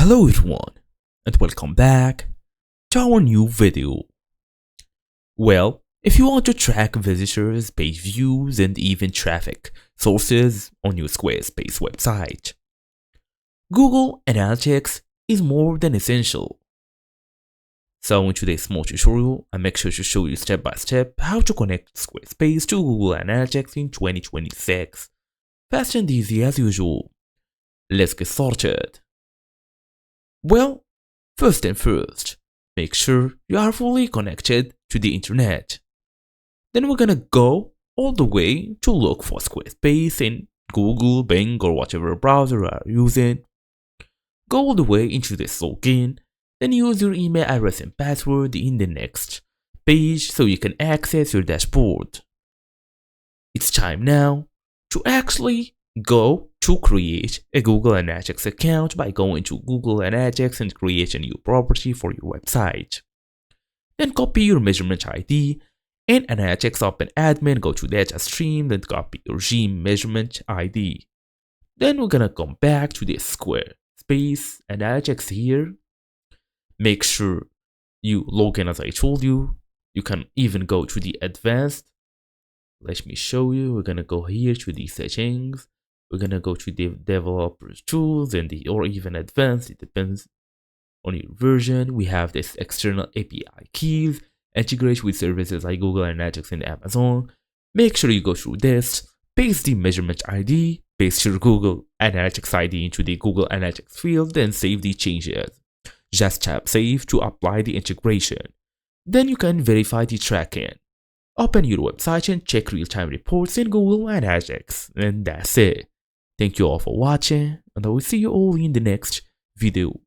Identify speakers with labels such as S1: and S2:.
S1: Hello everyone, and welcome back to our new video. Well, if you want to track visitors, page views, and even traffic sources on your Squarespace website, Google Analytics is more than essential. So in today's small tutorial, I make sure to show you step by step how to connect Squarespace to Google Analytics in 2026. Fast and easy as usual. Let's get started. Well, first and first, make sure you are fully connected to the internet. Then we're gonna go all the way to look for Squarespace in Google, Bing, or whatever browser you are using. Go all the way into this login, then use your email address and password in the next page so you can access your dashboard. It's time now to actually go to create a Google Analytics account by going to Google Analytics and create a new property for your website. Then copy your measurement ID and Analytics Open Admin, go to Data Stream, then copy your Gene measurement ID. Then we're gonna come back to this Squarespace Analytics here. Make sure you log in as I told you. You can even go to the advanced. Let me show you. We're gonna go here to the settings. We're gonna go to the developers tools and or even advanced, it depends on your version. We have this external API keys, integrate with services like Google Analytics and Amazon. Make sure you go through this, paste the measurement ID, paste your Google Analytics ID into the Google Analytics field, then save the changes. Just tap save to apply the integration. Then you can verify the tracking. Open your website and check real-time reports in Google Analytics, and that's it. Thank you all for watching, and I will see you all in the next video.